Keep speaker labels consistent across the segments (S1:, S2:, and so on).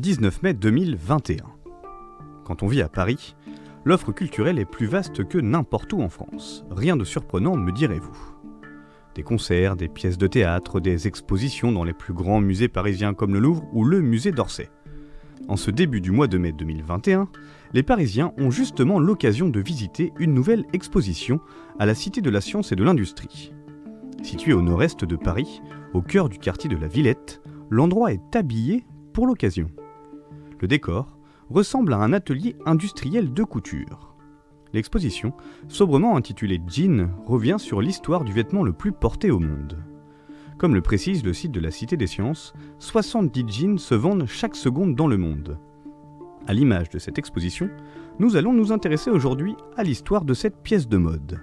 S1: 19 mai 2021. Quand on vit à Paris, l'offre culturelle est plus vaste que n'importe où en France. Rien de surprenant, me direz-vous. Des concerts, des pièces de théâtre, des expositions dans les plus grands musées parisiens comme le Louvre ou le musée d'Orsay. En ce début du mois de mai 2021, les Parisiens ont justement l'occasion de visiter une nouvelle exposition à la Cité de la Science et de l'Industrie. Située au nord-est de Paris, au cœur du quartier de la Villette, l'endroit est habillé pour l'occasion. Le décor ressemble à un atelier industriel de couture. L'exposition, sobrement intitulée Jean, revient sur l'histoire du vêtement le plus porté au monde. Comme le précise le site de la Cité des Sciences, 70 jeans se vendent chaque seconde dans le monde. À l'image de cette exposition, nous allons nous intéresser aujourd'hui à l'histoire de cette pièce de mode.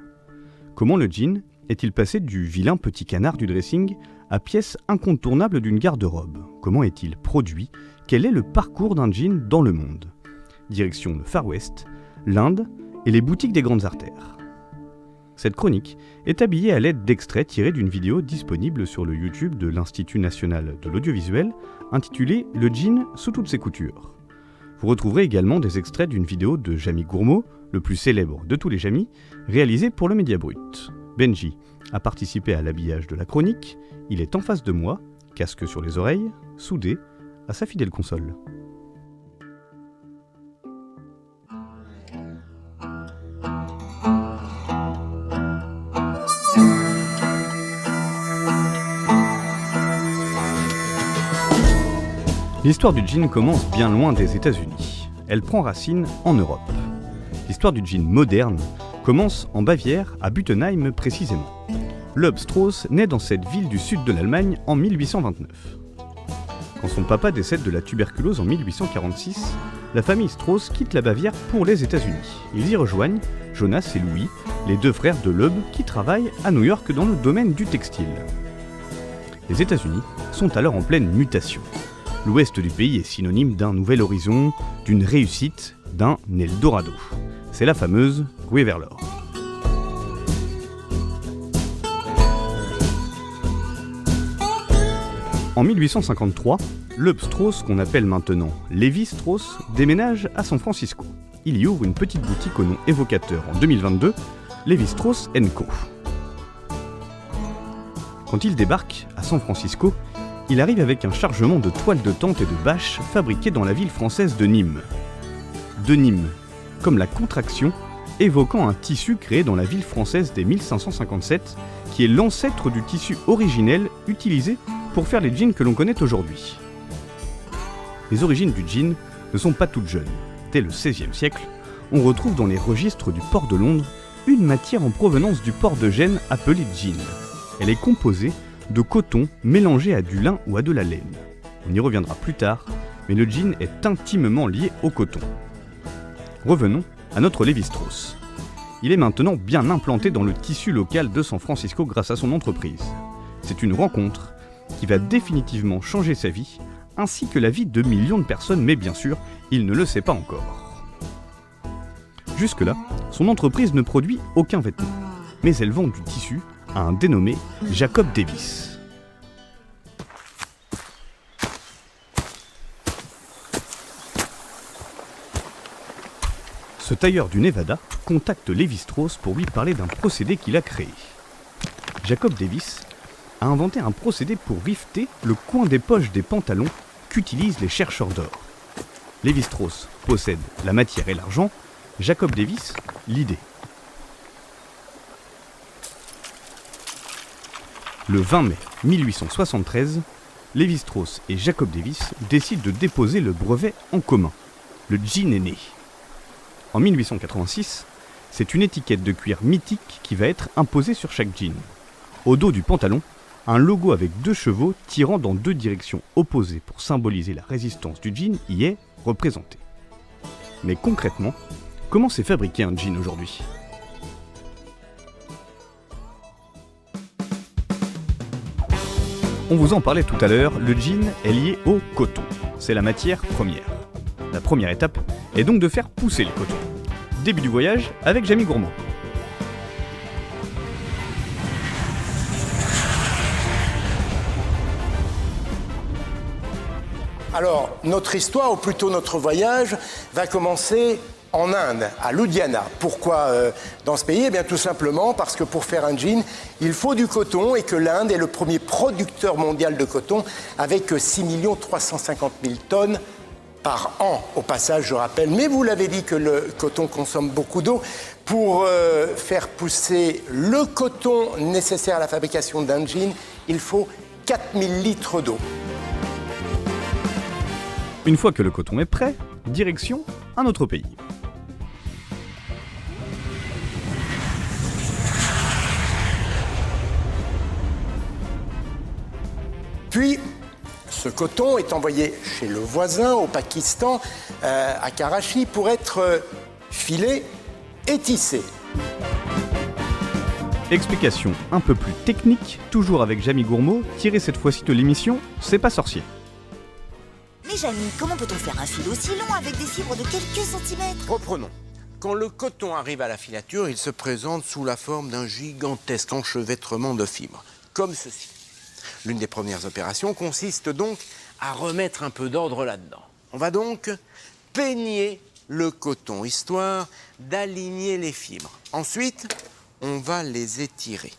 S1: Comment le jean est-il passé du vilain petit canard du dressing à pièce incontournable d'une garde-robe? Comment est-il produit? Quel est le parcours d'un jean dans le monde? Direction le Far West, l'Inde et les boutiques des grandes artères. Cette chronique est habillée à l'aide d'extraits tirés d'une vidéo disponible sur le YouTube de l'Institut national de l'audiovisuel intitulée « Le jean sous toutes ses coutures ». Vous retrouverez également des extraits d'une vidéo de Jamy Gourmaud, le plus célèbre de tous les Jamy, réalisée pour le Média Brut. Benji a participé à l'habillage de la chronique, il est en face de moi, casque sur les oreilles, soudé à sa fidèle console. L'histoire du jean commence bien loin des États-Unis. Elle prend racine en Europe. L'histoire du jean moderne commence en Bavière, à Buttenheim précisément. Loeb Strauss naît dans cette ville du sud de l'Allemagne en 1829. Quand son papa décède de la tuberculose en 1846, la famille Strauss quitte la Bavière pour les États-Unis. Ils y rejoignent Jonas et Louis, les deux frères de Loeb qui travaillent à New York dans le domaine du textile. Les États-Unis sont alors en pleine mutation. L'ouest du pays est synonyme d'un nouvel horizon, d'une réussite, d'un Eldorado. C'est la fameuse ruée vers l'or. En 1853, Loeb Strauss, qu'on appelle maintenant Levi Strauss, déménage à San Francisco. Il y ouvre une petite boutique au nom évocateur en 2022, Levi Strauss & Co. Quand il débarque à San Francisco, il arrive avec un chargement de toiles de tente et de bâches fabriquées dans la ville française de Nîmes. De Nîmes, comme la contraction, évoquant un tissu créé dans la ville française dès 1557, qui est l'ancêtre du tissu originel utilisé pour faire les jeans que l'on connaît aujourd'hui. Les origines du jean ne sont pas toutes jeunes. Dès le XVIe siècle, on retrouve dans les registres du port de Londres une matière en provenance du port de Gênes appelée jean. Elle est composée de coton mélangé à du lin ou à de la laine. On y reviendra plus tard, mais le jean est intimement lié au coton. Revenons à notre Levi Strauss. Il est maintenant bien implanté dans le tissu local de San Francisco grâce à son entreprise. C'est une rencontre qui va définitivement changer sa vie, ainsi que la vie de millions de personnes, mais bien sûr, il ne le sait pas encore. Jusque-là, son entreprise ne produit aucun vêtement, mais elle vend du tissu à un dénommé Jacob Davis. Ce tailleur du Nevada contacte Levi Strauss pour lui parler d'un procédé qu'il a créé. Jacob Davis a inventé un procédé pour rifter le coin des poches des pantalons qu'utilisent les chercheurs d'or. Levi Strauss possède la matière et l'argent, Jacob Davis l'idée. Le 20 mai 1873, Levi Strauss et Jacob Davis décident de déposer le brevet en commun. Le jean est né. En 1886, c'est une étiquette de cuir mythique qui va être imposée sur chaque jean. Au dos du pantalon, un logo avec 2 chevaux tirant dans 2 directions opposées pour symboliser la résistance du jean y est représenté. Mais concrètement, comment s'est fabriqué un jean aujourd'hui ? On vous en parlait tout à l'heure, le jean est lié au coton. C'est la matière première. La première étape est donc de faire pousser le coton. Début du voyage avec Jamy Gourmaud.
S2: Alors, notre histoire, ou plutôt notre voyage, va commencer en Inde, à Ludhiana. Pourquoi dans ce pays? Eh bien, tout simplement parce que pour faire un jean, il faut du coton et que l'Inde est le premier producteur mondial de coton avec 6 350 000 tonnes par an, au passage, je rappelle. Mais vous l'avez dit que le coton consomme beaucoup d'eau. Pour faire pousser le coton nécessaire à la fabrication d'un jean, il faut 4000 litres d'eau.
S1: Une fois que le coton est prêt, direction un autre pays.
S2: Puis, ce coton est envoyé chez le voisin, au Pakistan, à Karachi, pour être filé et tissé.
S1: Explication un peu plus technique, toujours avec Jamie Gourmaud, tirée cette fois-ci de l'émission C'est pas sorcier.
S3: Mais Jamie, comment peut-on faire un fil aussi long avec des fibres de quelques centimètres?
S2: Reprenons. Quand le coton arrive à la filature, il se présente sous la forme d'un gigantesque enchevêtrement de fibres, comme ceci. L'une des premières opérations consiste donc à remettre un peu d'ordre là-dedans. On va donc peigner le coton, histoire d'aligner les fibres. Ensuite, on va les étirer.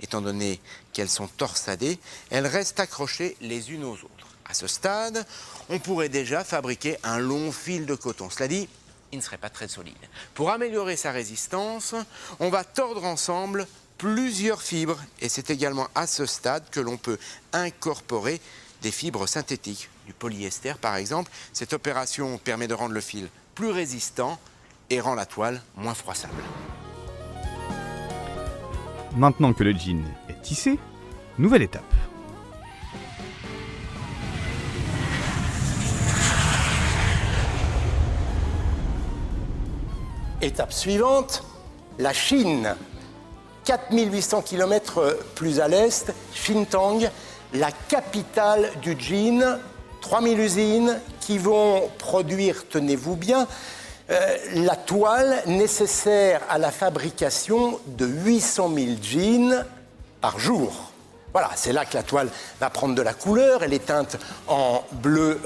S2: Étant donné qu'elles sont torsadées, elles restent accrochées les unes aux autres. À ce stade, on pourrait déjà fabriquer un long fil de coton. Cela dit, il ne serait pas très solide. Pour améliorer sa résistance, on va tordre ensemble plusieurs fibres et c'est également à ce stade que l'on peut incorporer des fibres synthétiques, du polyester par exemple. Cette opération permet de rendre le fil plus résistant et rend la toile moins froissable.
S1: Maintenant que le jean est tissé, nouvelle étape.
S2: Étape suivante, la Chine. 4800 km plus à l'est, Xintang, la capitale du jean. 3000 usines qui vont produire, tenez-vous bien, la toile nécessaire à la fabrication de 800 000 jeans par jour. Voilà, c'est là que la toile va prendre de la couleur. Elle est teinte en bleu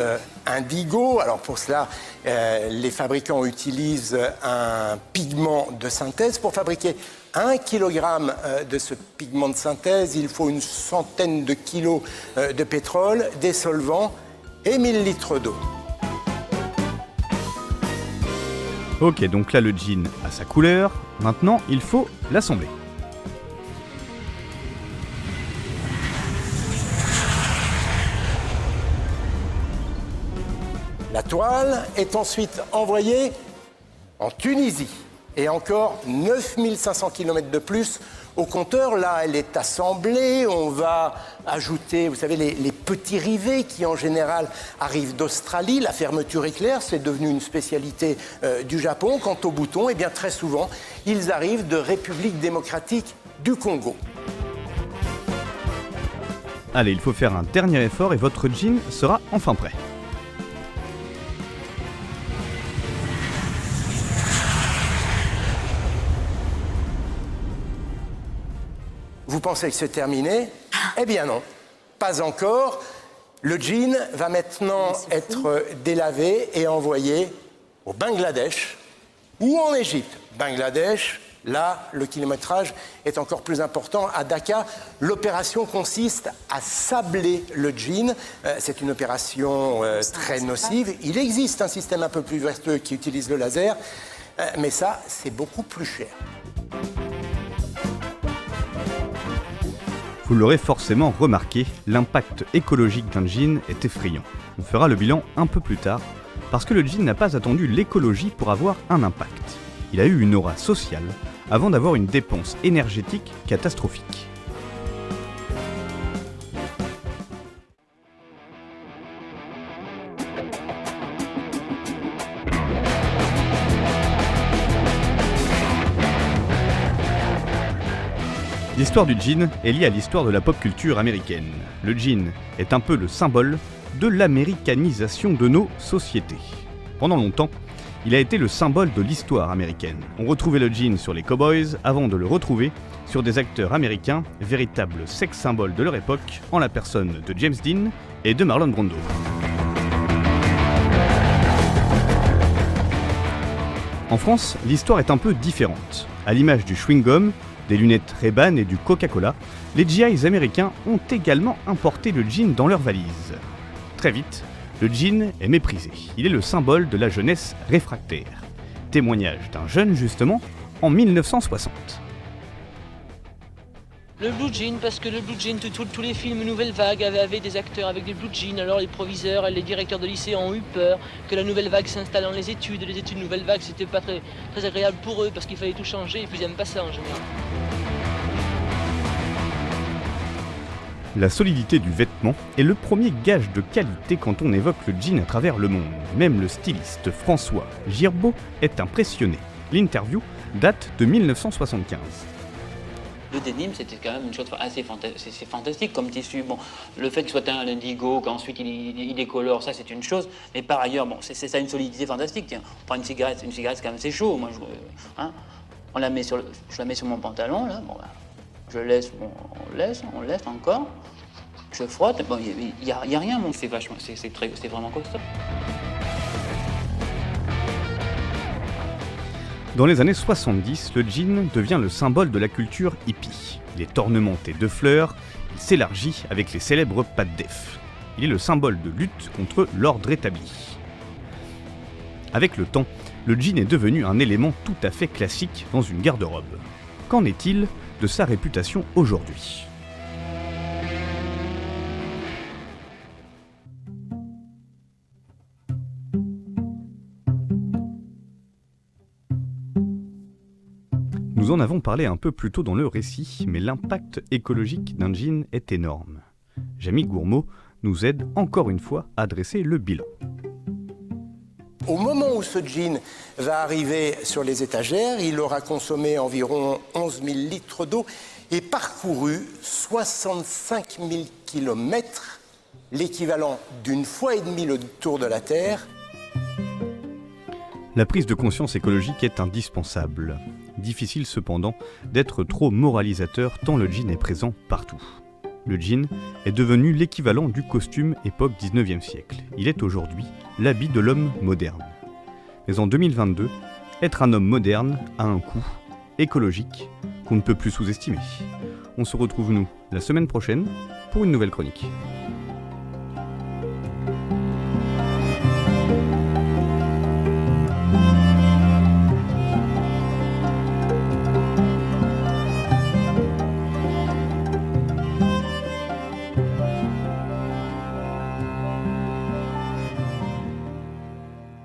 S2: indigo. Alors pour cela, les fabricants utilisent un pigment de synthèse. Pour fabriquer 1 kg de ce pigment de synthèse, il faut une centaine de kilos de pétrole, des solvants et 1000 litres d'eau.
S1: Ok, donc là le jean a sa couleur, maintenant il faut l'assembler.
S2: La toile est ensuite envoyée en Tunisie et encore 9500 km de plus au compteur. Là, elle est assemblée, on va ajouter, vous savez, les petits rivets qui en général arrivent d'Australie. La fermeture éclair, c'est devenu une spécialité du Japon. Quant aux boutons, eh bien très souvent, ils arrivent de République démocratique du Congo.
S1: Allez, il faut faire un dernier effort et votre jean sera enfin prêt.
S2: Vous pensez que c'est terminé? Eh bien non, pas encore. Le jean va maintenant être délavé et envoyé au Bangladesh ou en Égypte. Bangladesh, là, le kilométrage est encore plus important. À Dhaka, l'opération consiste à sabler le jean. C'est une opération très nocive. Il existe un système un peu plus vertueux qui utilise le laser, mais ça, c'est beaucoup plus cher.
S1: Vous l'aurez forcément remarqué, l'impact écologique d'un jean est effrayant. On fera le bilan un peu plus tard, parce que le jean n'a pas attendu l'écologie pour avoir un impact. Il a eu une aura sociale avant d'avoir une dépense énergétique catastrophique. L'histoire du jean est liée à l'histoire de la pop culture américaine. Le jean est un peu le symbole de l'américanisation de nos sociétés. Pendant longtemps, il a été le symbole de l'histoire américaine. On retrouvait le jean sur les cowboys avant de le retrouver sur des acteurs américains, véritables sex symboles de leur époque, en la personne de James Dean et de Marlon Brando. En France, l'histoire est un peu différente. À l'image du chewing-gum, des lunettes Ray-Ban et du Coca-Cola, les GIs américains ont également importé le jean dans leurs valises. Très vite, le jean est méprisé. Il est le symbole de la jeunesse réfractaire. Témoignage d'un jeune justement en 1960.
S4: Le blue jean, parce que le blue jean, tous les films Nouvelle Vague avaient des acteurs avec des blue jeans, alors les proviseurs et les directeurs de lycée ont eu peur que la Nouvelle Vague s'installe dans les études Nouvelle Vague, c'était pas très agréable pour eux parce qu'il fallait tout changer et puis ils n'aiment pas ça en général.
S1: La solidité du vêtement est le premier gage de qualité quand on évoque le jean à travers le monde. Même le styliste François Girbeau est impressionné. L'interview date de 1975.
S5: Le denim, c'était quand même une chose assez fantastique comme tissu. Bon, le fait qu'il soit un indigo, qu'ensuite il décolore, ça c'est une chose. Mais par ailleurs, bon, c'est ça une solidité fantastique. Tiens, on prend une cigarette c'est quand même c'est chaud. Moi, je la mets sur mon pantalon, là. Bon, je laisse, bon, on laisse encore. Je frotte, bon, il y a rien. Bon, c'est vraiment costaud.
S1: Dans les années 70, le jean devient le symbole de la culture hippie. Il est ornementé de fleurs, il s'élargit avec les célèbres pattes d'Ef. Il est le symbole de lutte contre l'ordre établi. Avec le temps, le jean est devenu un élément tout à fait classique dans une garde-robe. Qu'en est-il de sa réputation aujourd'hui ? Nous en avons parlé un peu plus tôt dans le récit, mais l'impact écologique d'un jean est énorme. Jamie Gourmaud nous aide encore une fois à dresser le bilan.
S6: Au moment où ce jean va arriver sur les étagères, il aura consommé environ 11 000 litres d'eau et parcouru 65 000 kilomètres, l'équivalent d'une fois et demie le tour de la Terre.
S1: La prise de conscience écologique est indispensable. Difficile cependant d'être trop moralisateur tant le jean est présent partout. Le jean est devenu l'équivalent du costume époque 19e siècle. Il est aujourd'hui l'habit de l'homme moderne. Mais en 2022, être un homme moderne a un coût écologique qu'on ne peut plus sous-estimer. On se retrouve nous la semaine prochaine pour une nouvelle chronique.